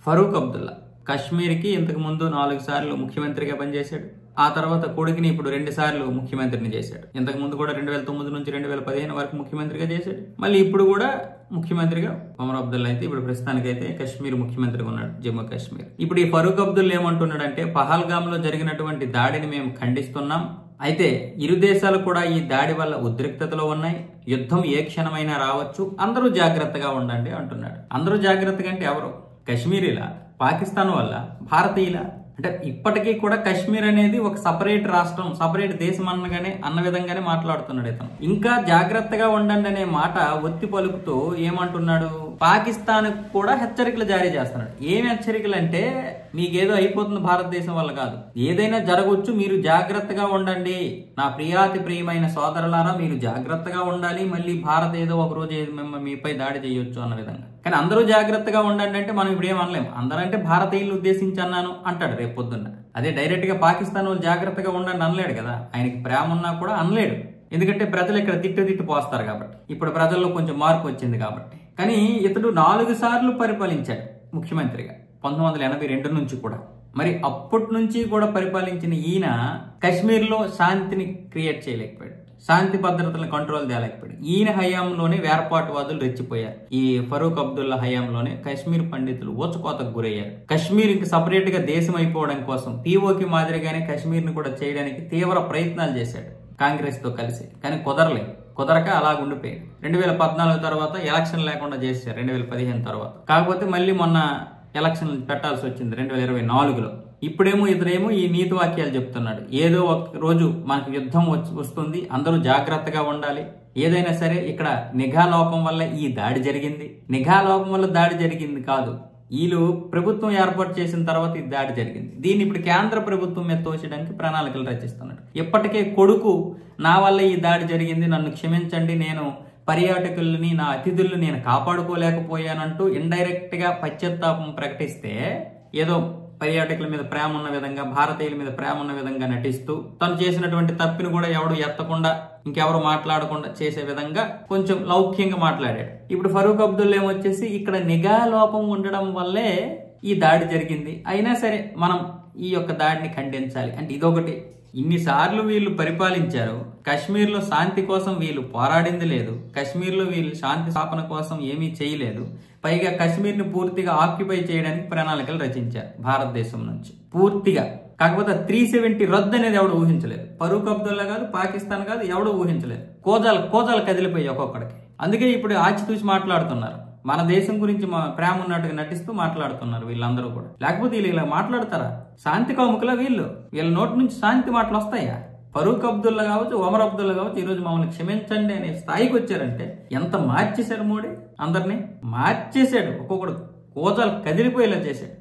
ఫరూక్ అబ్దుల్లా కాశ్మీర్కి ఇంతకు ముందు 4 సార్లు ముఖ్యమంత్రిగా పనిచేశాడు. ఆ తర్వాత కొడుకుని ఇప్పుడు 2 సార్లు ముఖ్యమంత్రిని చేశాడు. ఇంతకు ముందు కూడా 2009 నుంచి 2015 వరకు ముఖ్యమంత్రిగా చేశాడు. మళ్ళీ ఇప్పుడు కూడా ముఖ్యమంత్రిగా ఒమర్ అబ్దుల్లా అయితే ఇప్పుడు ప్రస్తుతానికైతే కాశ్మీర్ ముఖ్యమంత్రిగా ఉన్నాడు, జమ్మూ కాశ్మీర్. ఇప్పుడు ఈ ఫరూక్ అబ్దుల్లా ఏమంటున్నాడంటే, పహల్గామ్ లో జరిగినటువంటి దాడిని మేము ఖండిస్తున్నాం. అయితే ఇరు దేశాలు కూడా ఈ దాడి వల్ల ఉద్రిక్తతలో ఉన్నాయి. యుద్ధం ఏ క్షణమైనా రావచ్చు, అందరూ జాగ్రత్తగా ఉండండి అంటున్నాడు. అందరూ జాగ్రత్తగా అంటే ఎవరు? కశ్మీరీలా, పాకిస్తాన్ వల్ల, భారతీయుల? అంటే ఇప్పటికీ కూడా కశ్మీర్ అనేది ఒక సపరేట్ రాష్ట్రం, సపరేట్ దేశం అన్న విధంగానే మాట్లాడుతున్నాడు ఇతను. ఇంకా జాగ్రత్తగా ఉండండి అనే మాట ఒత్తి పలుకుతూ ఏమంటున్నాడు, పాకిస్తాన్ కూడా హెచ్చరికలు జారీ చేస్తున్నాడు. ఏం హెచ్చరికలు అంటే, మీకేదో అయిపోతుంది భారతదేశం వల్ల కాదు, ఏదైనా జరగవచ్చు, మీరు జాగ్రత్తగా ఉండండి, నా ప్రియాతి ప్రియమైన సోదరులారా మీరు జాగ్రత్తగా ఉండాలి, మళ్ళీ భారత్ ఏదో ఒక రోజు మీపై దాడి చేయొచ్చు అన్న విధంగా. కానీ అందరూ జాగ్రత్తగా ఉండండి అంటే మనం ఇప్పుడు ఏం అనలేము. అందరంటే భారతీయులు ఉద్దేశించి అన్నాను అంటాడు రేపు పొద్దున్న. అదే డైరెక్ట్ గా పాకిస్తాన్ వాళ్ళు జాగ్రత్తగా ఉండండి అనలేడు కదా, ఆయనకి ప్రేమ ఉన్నా కూడా అనలేడు. ఎందుకంటే ప్రజలు ఇక్కడ తిట్టు పోస్తారు కాబట్టి, ఇప్పుడు ప్రజల్లో కొంచెం మార్పు వచ్చింది కాబట్టి. కానీ ఇతడు 4 సార్లు పరిపాలించాడు ముఖ్యమంత్రిగా 1982 నుంచి కూడా. మరి అప్పటి నుంచి కూడా పరిపాలించిన ఈయన కశ్మీర్లో శాంతిని క్రియేట్ చేయలేకపోయాడు, శాంతి భద్రతలను కంట్రోల్ తేలేకపోయాడు. ఈయన హయాంలోనే వేర్పాటువాదులు రెచ్చిపోయారు. ఈ ఫరూక్ అబ్దుల్లా హయాంలోనే కశ్మీర్ పండితులు ఊచకోతకు గురయ్యారు. కశ్మీర్ కి సపరేట్ గా దేశం అయిపోవడం కోసం పీఓకి మాదిరిగానే కశ్మీర్ ని కూడా చేయడానికి తీవ్ర ప్రయత్నాలు చేశాడు కాంగ్రెస్ తో కలిసి. కానీ కుదరక అలా ఉండిపోయాడు. 2014 తర్వాత ఎలక్షన్ లేకుండా చేశారు 2015 తర్వాత. కాకపోతే మళ్ళీ మొన్న ఎలక్షన్ పెట్టాల్సి వచ్చింది 2024లో. ఇప్పుడేమో ఇతరేమో ఈ నీతి వాక్యాలు చెప్తున్నాడు. ఏదో ఒక రోజు మనకు యుద్ధం వస్తుంది, అందరూ జాగ్రత్తగా ఉండాలి. ఏదైనా సరే ఇక్కడ నిఘా లోపం వల్ల ఈ దాడి జరిగింది, నిఘా లోపం వల్ల దాడి జరిగింది కాదు, వీళ్ళు ప్రభుత్వం ఏర్పాటు చేసిన తర్వాత ఈ దాడి జరిగింది. దీన్ని ఇప్పుడు కేంద్ర ప్రభుత్వం మీద తోచడానికి ప్రణాళికలు రచిస్తున్నాడు. ఇప్పటికే కొడుకు నా వల్ల ఈ దాడి జరిగింది, నన్ను క్షమించండి, నేను పర్యాటకుల్ని, నా అతిథుల్ని నేను కాపాడుకోలేకపోయానంటూ ఇండైరెక్ట్ గా పశ్చాత్తాపం ప్రకటిస్తే, ఏదో పర్యాటకుల మీద ప్రేమ ఉన్న విధంగా, భారతీయుల మీద ప్రేమ ఉన్న విధంగా నటిస్తూ తను చేసినటువంటి తప్పిని కూడా ఎవడు ఎత్తకుండా, ఇంకెవరు మాట్లాడకుండా చేసే విధంగా కొంచెం లౌక్యంగా మాట్లాడాడు. ఇప్పుడు ఫరూక్ అబ్దుల్లా ఏమొచ్చేసి, ఇక్కడ నిఘా లోపం ఉండడం వల్లే ఈ దాడి జరిగింది, అయినా సరే మనం ఈ యొక్క దాడిని ఖండించాలి అంటే ఇదొకటి. ఇన్నిసార్లు వీళ్ళు పరిపాలించారు, కశ్మీర్లో శాంతి కోసం వీళ్ళు పోరాడింది లేదు, కశ్మీర్లో వీళ్ళు శాంతి స్థాపన కోసం ఏమీ చేయలేదు. పైగా కశ్మీర్ని పూర్తిగా ఆక్యుపై చేయడానికి ప్రణాళికలు రచించారు భారతదేశం నుంచి పూర్తిగా. కాకపోతే 370 రద్దు అనేది ఎవడు ఊహించలేదు. ఫరూక్ అబ్దుల్లా కాదు, పాకిస్తాన్ కాదు, ఎవడు ఊహించలేదు. కోజాలు కదిలిపోయి ఒక్కొక్కడికి. అందుకే ఇప్పుడు ఆచితూచి మాట్లాడుతున్నారు, మన దేశం గురించి ప్రేమ ఉన్నట్టుగా నటిస్తూ మాట్లాడుతున్నారు వీళ్ళందరూ కూడా. లేకపోతే వీళ్ళు ఇలా మాట్లాడతారా? శాంతి కాముకులా వీళ్ళ నోటి నుంచి శాంతి మాటలు వస్తాయా? ఫరూక్ అబ్దుల్లా కావచ్చు, ఒమర్ అబ్దుల్లా కావచ్చు, ఈరోజు మమ్మల్ని క్షమించండి అనే స్థాయికి వచ్చారంటే ఎంత మార్చేశారు మోడీ, అందరినీ మార్చేశాడు. ఒక్కొక్కడు కోజాలు కదిలిపోయేలా చేశాడు.